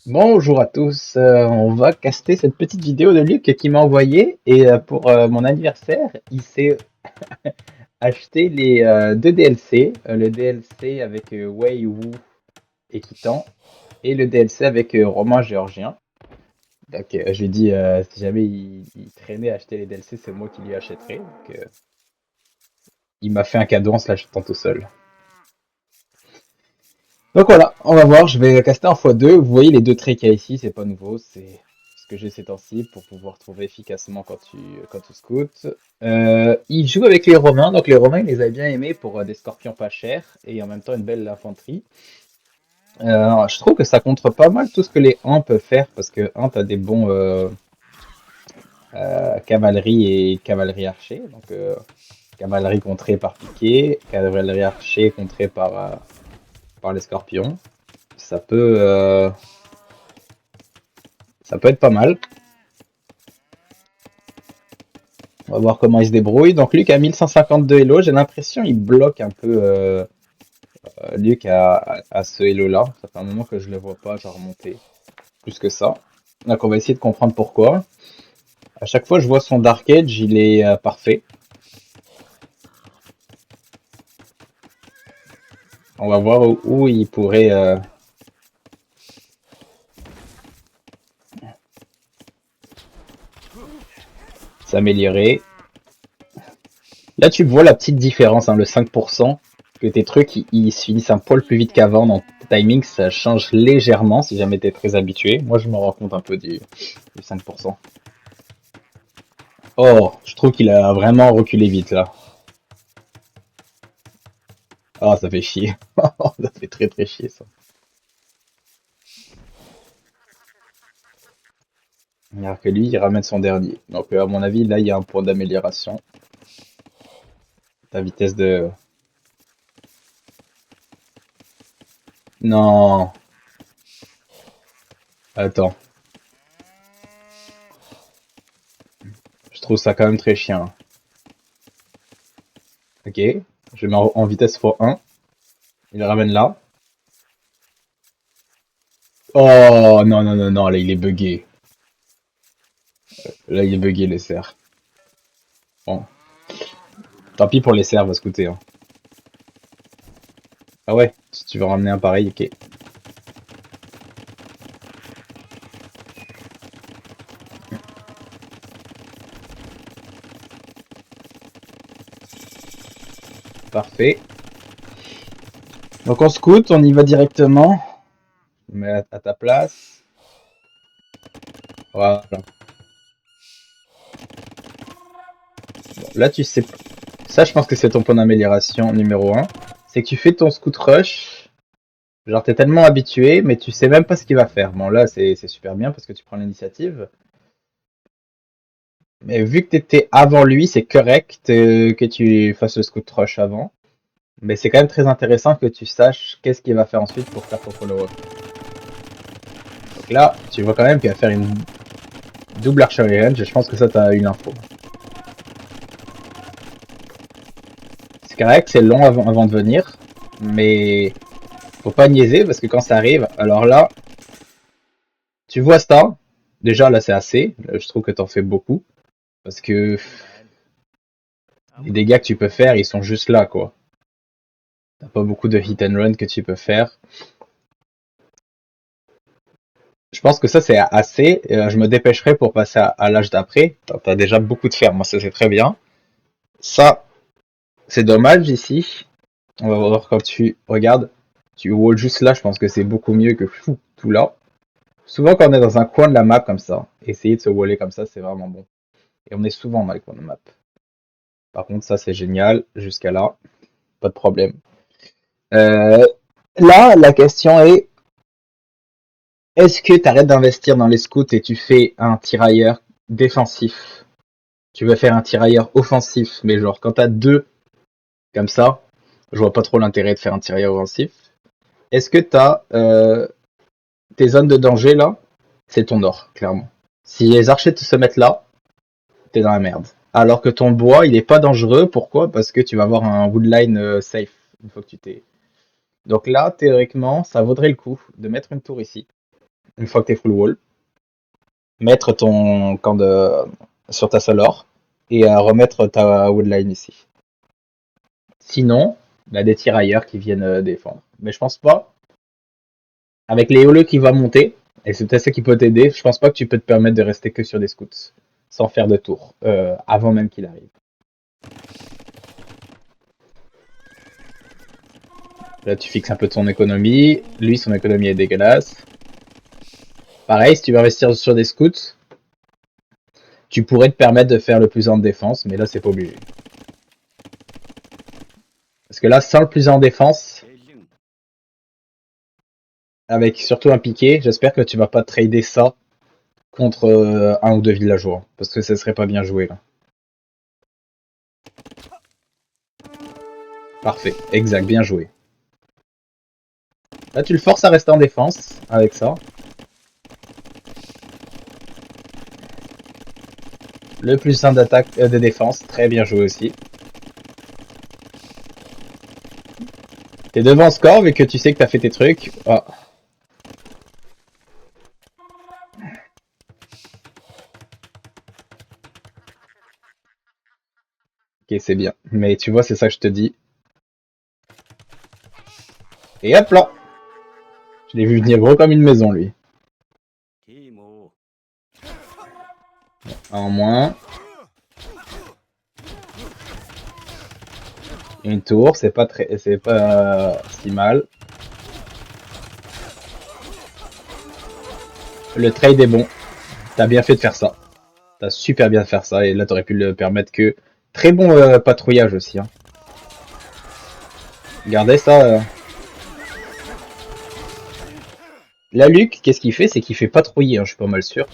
Bonjour à tous, on va caster cette petite vidéo de Luc qui m'a envoyé et pour mon anniversaire, il s'est acheté les deux DLC, le DLC avec Wei Wu et Kitan et le DLC avec Romain Géorgien. Donc je lui ai dit si jamais il traînait à acheter les DLC, c'est moi qui lui achèterais. Donc il m'a fait un cadeau en se l'achetant tout seul. Donc voilà, on va voir, je vais caster en x2. Vous voyez les deux traits qu'il y a ici, c'est pas nouveau, c'est ce que j'ai ces temps-ci pour pouvoir trouver efficacement quand tu scoutes. Il joue avec les Romains, donc les Romains ils les avaient bien aimés pour des scorpions pas chers et en même temps une belle infanterie. Je trouve que ça contre pas mal tout ce que les Huns peuvent faire parce que Huns a des bons cavalerie et cavalerie archer. Donc cavalerie contrée par piqué, cavalerie archer contrée par les scorpions. Ça peut, euh, Ça peut être pas mal. On va voir comment il se débrouille. Donc Luc a 1152 Elo. J'ai l'impression qu'il bloque un peu Luc à ce Elo là. Ça fait un moment que je le vois pas genre remonter plus que ça. Donc on va essayer de comprendre pourquoi. À chaque fois je vois son Dark Edge, il est parfait. On va voir où il pourrait s'améliorer. Là tu vois la petite différence, hein, le 5%, que tes trucs ils se finissent un poil plus vite qu'avant. Dans tes timings, ça change légèrement si jamais tu es très habitué. Moi je me rends compte un peu du 5%. Oh, je trouve qu'il a vraiment reculé vite là. Ah, ça fait chier. Ça fait très très chier ça. Alors que lui, il ramène son dernier. Donc à mon avis, là, il y a un point d'amélioration. Ta vitesse de... Non. Attends. Je trouve ça quand même très chiant. Ok. Je mets en vitesse x1. Il le ramène là. Oh, non, non, non, non, là, il est buggé. Là, il est buggé, les cerfs. Bon. Tant pis pour les cerfs, va se coûter. Hein. Ah ouais, si tu veux ramener un pareil, ok. Parfait. Donc on scout, on y va directement. Je mets à ta place. Voilà. Bon, là, tu sais. Ça, je pense que c'est ton point d'amélioration numéro un. C'est que tu fais ton scout rush. Genre, t'es tellement habitué, mais tu sais même pas ce qu'il va faire. Bon, là, c'est super bien parce que tu prends l'initiative. Mais vu que t'étais avant lui, c'est correct que tu fasses le scout rush avant. Mais c'est quand même très intéressant que tu saches qu'est-ce qu'il va faire ensuite pour faire ton follow-up. Donc là, tu vois quand même qu'il va faire une double archery range. Je pense que ça, t'as une info. C'est correct, c'est long avant de venir. Mais faut pas niaiser parce que quand ça arrive, alors là, tu vois ça. Déjà, là, c'est assez. Je trouve que t'en fais beaucoup. Parce que les dégâts que tu peux faire, ils sont juste là, quoi. T'as pas beaucoup de hit and run que tu peux faire. Je pense que ça, c'est assez. Je me dépêcherai pour passer à l'âge d'après. T'as déjà beaucoup de fer. Moi, ça, c'est très bien. Ça, c'est dommage ici. On va voir quand tu regardes. Tu wall juste là, je pense que c'est beaucoup mieux que fou, tout là. Souvent, quand on est dans un coin de la map comme ça, essayer de se waller comme ça, c'est vraiment bon. Et on est souvent dans les coins de map. Par contre, ça, c'est génial. Jusqu'à là, pas de problème. Euh, Là, la question est-ce que tu arrêtes d'investir dans les scouts et tu fais un tirailleur défensif? Tu veux faire un tirailleur offensif, mais genre quand t'as deux comme ça, je vois pas trop l'intérêt de faire un tirailleur offensif. Est-ce que t'as tes zones de danger là? C'est ton or, clairement. Si les archers se mettent là, t'es dans la merde. Alors que ton bois, il est pas dangereux. Pourquoi? Parce que tu vas avoir un woodline safe une fois que tu t'es. Donc là, théoriquement, ça vaudrait le coup de mettre une tour ici. une fois que t'es full wall. Mettre ton camp sur ta Solor et remettre ta woodline ici. Sinon, il y a des tirailleurs qui viennent défendre. Mais je pense pas. Avec les Holo qui va monter, et c'est peut-être ça qui peut t'aider, je pense pas que tu peux te permettre de rester que sur des scouts. Sans faire de tour. Avant même qu'il arrive. Là, tu fixes un peu de son économie. Lui, son économie est dégueulasse. Pareil, si tu veux investir sur des scouts, tu pourrais te permettre de faire le plus en défense, mais là, c'est pas obligé. Parce que là, sans le plus en défense, avec surtout un piqué, j'espère que tu vas pas trader ça contre un ou deux villageois. Parce que ça serait pas bien joué, là. Parfait, exact, bien joué. Là, tu le forces à rester en défense avec ça. Le plus 1 d'attaque de défense, très bien joué aussi. T'es devant score vu que tu sais que t'as fait tes trucs. Oh. Ok, c'est bien. Mais tu vois, c'est ça que je te dis. Et hop là! Je l'ai vu venir gros comme une maison, lui. En moins. Une tour, c'est pas si mal. Le trade est bon. T'as bien fait de faire ça. T'as super bien fait ça. Et là, t'aurais pu le permettre que... Très bon patrouillage aussi. Hein. Regardez ça. Là, Luc, qu'est-ce qu'il fait? C'est qu'il fait patrouiller, hein, je suis pas mal sûr.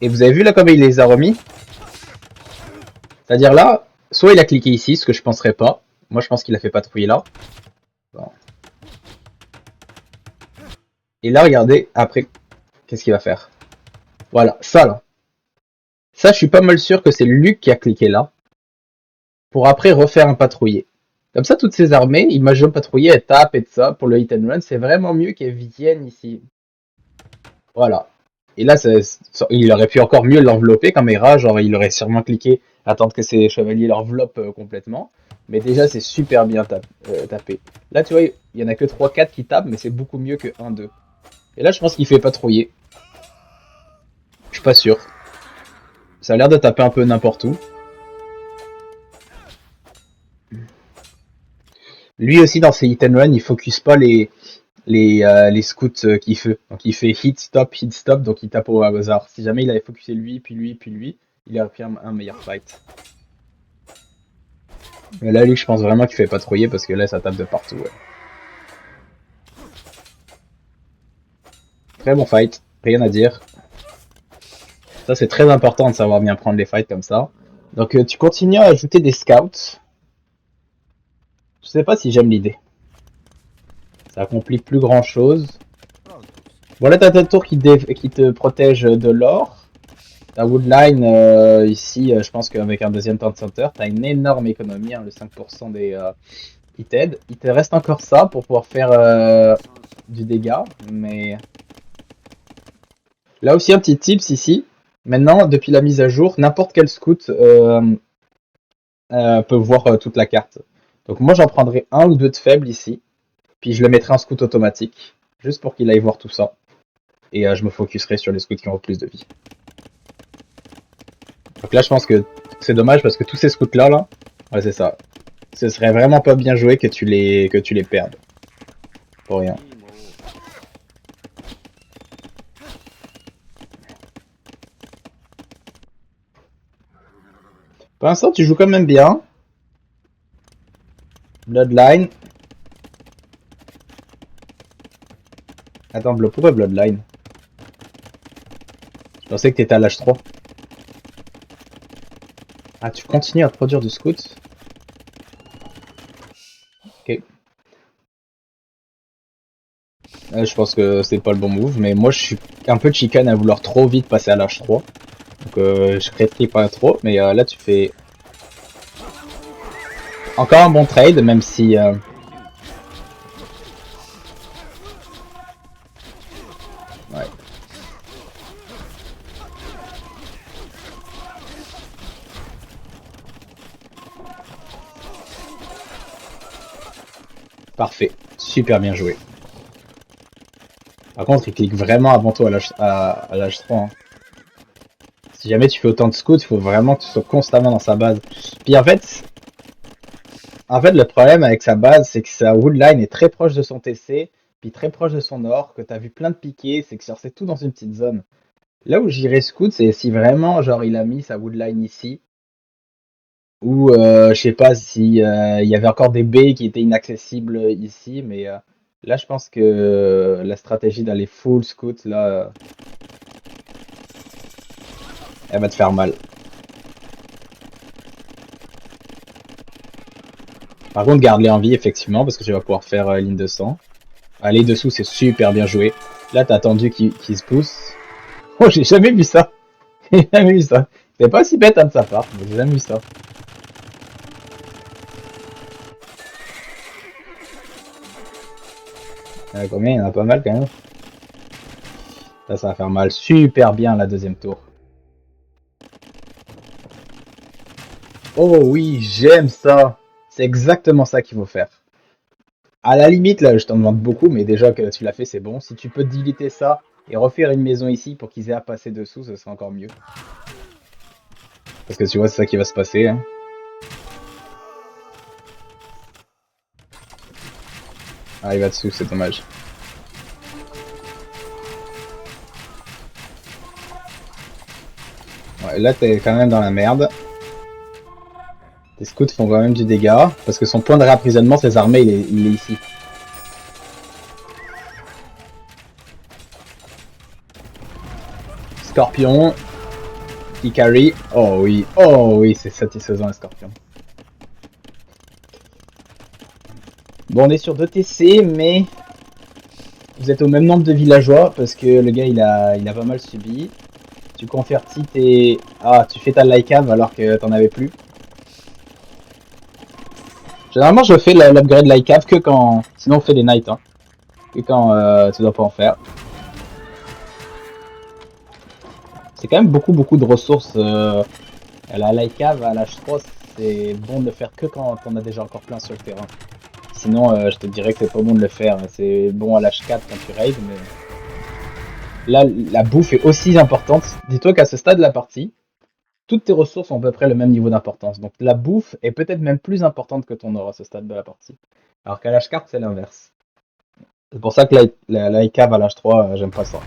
Et vous avez vu là comme il les a remis? C'est-à-dire là, soit il a cliqué ici, ce que je penserais pas. Moi, je pense qu'il a fait patrouiller là. Bon. Et là, regardez, après, qu'est-ce qu'il va faire? Voilà, ça là. Ça, je suis pas mal sûr que c'est Luc qui a cliqué là. Pour après refaire un patrouiller. Comme ça, toutes ces armées, imagine patrouiller, elles tapent et tout ça. Pour le hit and run, c'est vraiment mieux qu'elles viennent ici. Voilà. Et là, il aurait pu encore mieux l'envelopper comme Hera. Genre, il aurait sûrement cliqué, attendre que ses chevaliers l'enveloppent complètement. Mais déjà, c'est super bien tapé. Là, tu vois, il y en a que 3-4 qui tapent, mais c'est beaucoup mieux que 1-2. Et là, je pense qu'il fait patrouiller. Je suis pas sûr. Ça a l'air de taper un peu n'importe où. Lui aussi, dans ses hit and run, il focus pas les scouts qu'il fait. Donc il fait hit, stop, donc il tape au hasard. Si jamais il avait focusé lui, puis lui, puis lui, il aurait pris un meilleur fight. Mais là, lui, je pense vraiment qu'il fait patrouiller parce que là, ça tape de partout. Ouais. Très bon fight, rien à dire. Ça, c'est très important de savoir bien prendre les fights comme ça. Donc tu continues à ajouter des scouts. Je sais pas si j'aime l'idée. Ça accomplit plus grand chose. Voilà, t'as ta tour qui te protège de l'or. Ta woodline, ici, je pense qu'avec un deuxième Town Center, t'as une énorme économie, hein, le 5% des qui t'aident. Il te reste encore ça pour pouvoir faire du dégât, mais... Là aussi, un petit tips ici. Maintenant, depuis la mise à jour, n'importe quel scout peut voir toute la carte. Donc moi, j'en prendrai un ou deux de faibles ici, puis je le mettrai en scout automatique, juste pour qu'il aille voir tout ça. Et je me focuserai sur les scouts qui ont plus de vie. Donc là, je pense que c'est dommage parce que tous ces scouts-là, là, ouais, c'est ça. Ce serait vraiment pas bien joué que tu les perdes. Pour rien. Pour l'instant, tu joues quand même bien. Bloodline. Attends, pourquoi Bloodline? Je pensais que t'étais à l'âge 3. Ah, tu continues à produire du scout? Ok. Je pense que c'est pas le bon move, mais moi je suis un peu chicane à vouloir trop vite passer à l'âge 3. Donc je critique pas trop, mais là tu fais encore un bon trade, même si Parfait. Super bien joué. Par contre, il clique vraiment avant toi à l'âge 3. Hein. Si jamais tu fais autant de scouts, il faut vraiment que tu sois constamment dans sa base. Puis en fait, le problème avec sa base, c'est que sa woodline est très proche de son TC, puis très proche de son or, que t'as vu plein de piquets, c'est que c'est tout dans une petite zone. Là où j'irais scout, c'est si vraiment, genre, il a mis sa woodline ici, ou je sais pas si il y avait encore des baies qui étaient inaccessibles ici, mais là, je pense que la stratégie d'aller full scout, là, elle va te faire mal. Par contre, garde-les en vie, effectivement, parce que tu vas pouvoir faire ligne de sang. Aller dessous, c'est super bien joué. Là, t'as attendu qu'il se pousse. Oh, j'ai jamais vu ça. J'ai jamais vu ça. C'est pas si bête hein, de sa part, mais j'ai jamais vu ça. Combien? Il y en a pas mal quand même. Ça va faire mal super bien la deuxième tour. Oh oui, j'aime ça. C'est exactement ça qu'il faut faire. À la limite, là, je t'en demande beaucoup, mais déjà que tu l'as fait, c'est bon. Si tu peux diliter ça et refaire une maison ici pour qu'ils aient à passer dessous, ce serait encore mieux. Parce que tu vois, c'est ça qui va se passer. Hein. Ah, il va dessous, c'est dommage. Ouais, là, t'es quand même dans la merde. Les scouts font quand même du dégât, parce que son point de réapprisonnement, ses armées, il est ici. Scorpion, qui carry. Oh oui, c'est satisfaisant un scorpion. Bon, on est sur 2 TC, mais vous êtes au même nombre de villageois, parce que le gars, il a pas mal subi. Tu convertis tes... Ah, tu fais ta Lycave alors que t'en avais plus. Généralement, je fais l'upgrade Lycave que quand... Sinon, on fait des Knights, hein. Que quand tu dois pas en faire. C'est quand même beaucoup de ressources. La Lycave à l'âge 3, c'est bon de le faire que quand on a déjà encore plein sur le terrain. Sinon, je te dirais que c'est pas bon de le faire. C'est bon à l'âge 4 quand tu raid, mais... Là, la bouffe est aussi importante. Dis-toi qu'à ce stade de la partie, toutes tes ressources ont à peu près le même niveau d'importance. Donc la bouffe est peut-être même plus importante que ton or à ce stade de la partie. Alors qu'à l'âge 4, c'est l'inverse. C'est pour ça que la cave à l'âge 3, j'aime pas ça.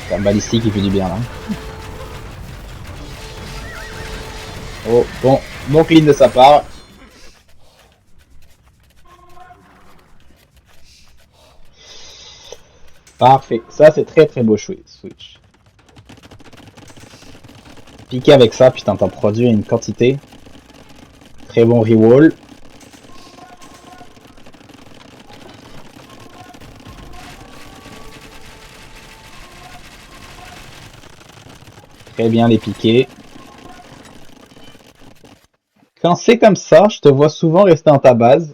C'est un balistique qui fait du bien là. Oh, bon clean de sa part. Parfait. Ça, c'est très beau switch. Piquer avec ça, putain, t'en produis une quantité. Très bon reroll. Très bien les piquets. Quand c'est comme ça, je te vois souvent rester dans ta base.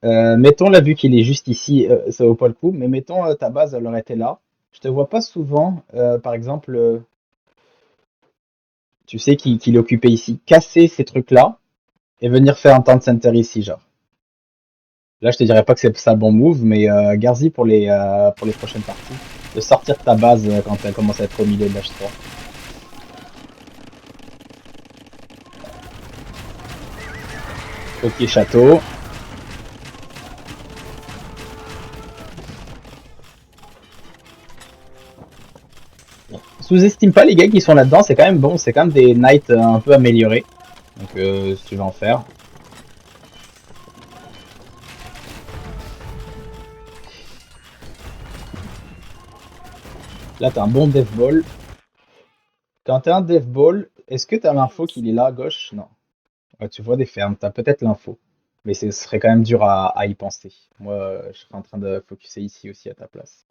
Mettons là, vu qu'il est juste ici, ça vaut pas le coup, mais mettons ta base, elle aurait été là. Je te vois pas souvent, par exemple, tu sais qu'il est occupé ici, casser ces trucs-là et venir faire un temps de center ici, genre. Là, je te dirais pas que c'est ça le bon move, mais garde-y pour les prochaines parties. De sortir de ta base quand elle commence à être au milieu de l'H3. Ok, château. Sous-estime pas les gars qui sont là-dedans, c'est quand même bon, c'est quand même des knights un peu améliorés. Donc si tu veux en faire. Là t'as un bon death ball. Quand t'as un death ball, est-ce que t'as l'info qu'il est là à gauche? Non. Ouais, tu vois des fermes, t'as peut-être l'info. Mais ce serait quand même dur à y penser. Moi, je serais en train de focuser ici aussi à ta place.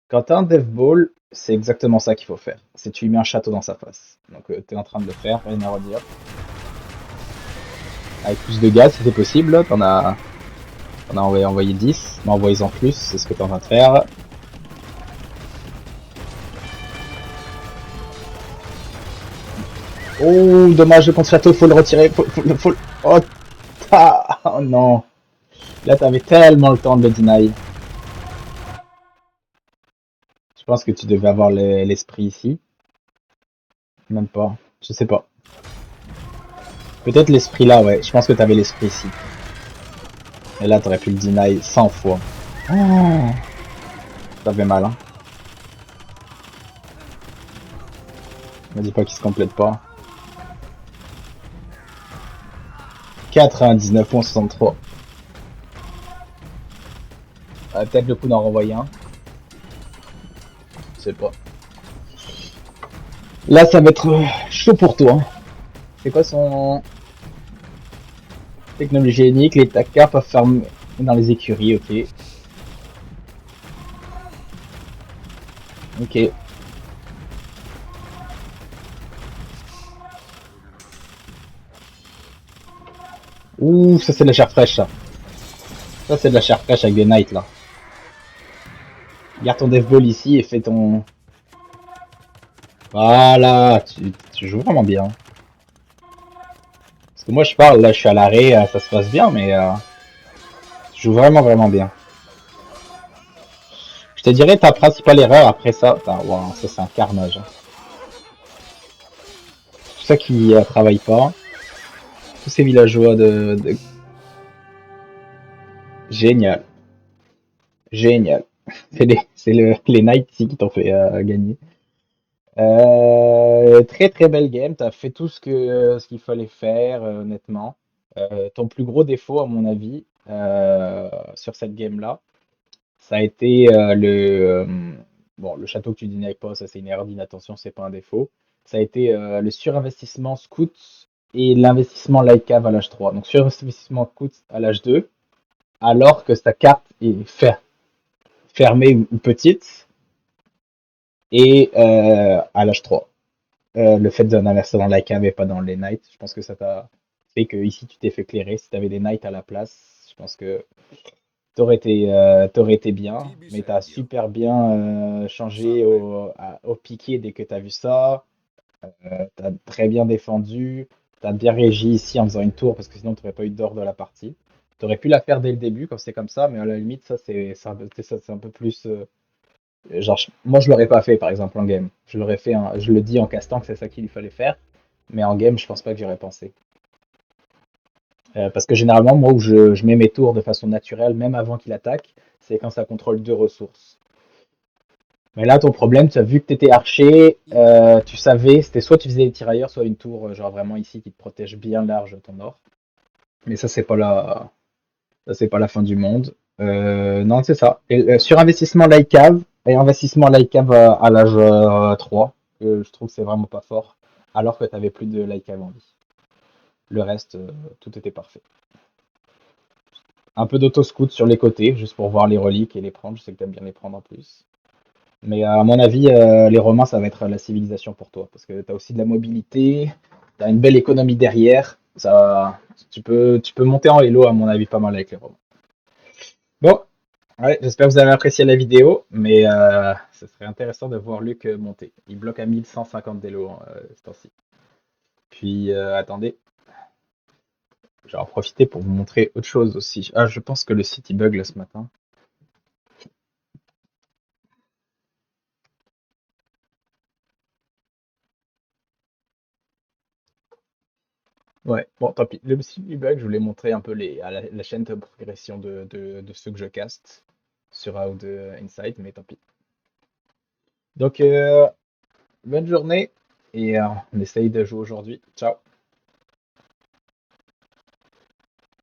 Quand t'as un death ball, c'est exactement ça qu'il faut faire. C'est tu lui mets un château dans sa face. Donc t'es en train de le faire, rien à redire. Avec plus de gaz si c'est possible, t'en as envoyé 10, mais envoyez-en plus, c'est ce que t'es en train de faire. Oh, dommage, le contre-château, faut le retirer. Oh, oh non. Là, t'avais tellement le temps de le deny. Je pense que tu devais avoir l'esprit ici. Même pas. Je sais pas. Peut-être l'esprit là, ouais. Je pense que t'avais l'esprit ici. Et là, t'aurais pu le deny 100 fois. Oh, ça fait mal, hein. Me dis pas qu'il se complète pas. 99,63. Peut-être le coup d'en renvoyer un. Je sais pas. Là, ça va être chaud pour toi. C'est quoi son technologie unique? Les tackers peuvent faire dans les écuries, ok. Ok. Ouh, ça c'est de la chair fraîche, ça. Ça c'est de la chair fraîche avec des knights, là. Garde ton death ball ici et fais ton... Voilà, tu joues vraiment bien. Parce que moi je parle, là je suis à l'arrêt, ça se passe bien, mais tu joues vraiment vraiment bien. Je te dirais ta principale erreur après ça, wow, ça c'est un carnage, hein. Tout ça qui travaille pas. Tous ces villageois Génial. Génial. Les Knights ici qui t'ont fait gagner. Très très belle game, t'as fait tout ce qu'il fallait faire, honnêtement. Ton plus gros défaut, à mon avis, sur cette game-là, ça a été bon, le château que tu dînais pas, ça c'est une erreur d'inattention, c'est pas un défaut. Ça a été le surinvestissement scout et l'investissement light cave à l'âge 3. Donc surinvestissement scout à l'âge 2, alors que sa carte est fermée ou petite, et à l'âge 3. Le fait d'un inversement light cave et pas dans les knights, je pense que ça t'a fait que ici tu t'es fait clairer. Si t'avais des knights à la place, je pense que t'aurais été bien, mais t'as super bien changé au piqué dès que t'as vu ça. T'as très bien défendu, t'as bien régi ici en faisant une tour parce que sinon t'aurais pas eu d'or de la partie. T'aurais pu la faire dès le début quand c'est comme ça, mais à la limite ça c'est un peu plus genre moi je l'aurais pas fait par exemple en game. Je l'aurais fait, je le dis en castant que c'est ça qu'il lui fallait faire, mais en game je pense pas que j'aurais pensé. Parce que généralement moi où je mets mes tours de façon naturelle, même avant qu'il attaque, c'est quand ça contrôle deux ressources. Mais là, ton problème, tu as vu que tu étais archer, tu savais, c'était soit tu faisais des tirailleurs, soit une tour, genre vraiment ici, qui te protège bien large ton or. Mais ça, c'est pas la fin du monde. Non, c'est ça. Et, surinvestissement like cave et investissement like cave à l'âge 3, que je trouve que c'est vraiment pas fort, alors que tu avais plus de like cave en vie. Le reste, tout était parfait. Un peu d'auto-scout sur les côtés, juste pour voir les reliques et les prendre. Je sais que tu aimes bien les prendre en plus. Mais à mon avis, les Romains, ça va être la civilisation pour toi, parce que tu as aussi de la mobilité, tu as une belle économie derrière. Ça, tu peux monter en Hello, à mon avis, pas mal avec les Romains. Bon, ouais, j'espère que vous avez apprécié la vidéo, mais ce serait intéressant de voir Luc monter. Il bloque à 1150 d'Elo ce temps-ci. Puis, attendez, je vais en profiter pour vous montrer autre chose aussi. Ah, je pense que le site il bug là ce matin. Ouais, bon, tant pis. Le petit bug, je voulais montrer un peu la chaîne de progression de ceux que je caste sur Out Insight, mais tant pis. Donc, bonne journée et on essaye de jouer aujourd'hui. Ciao.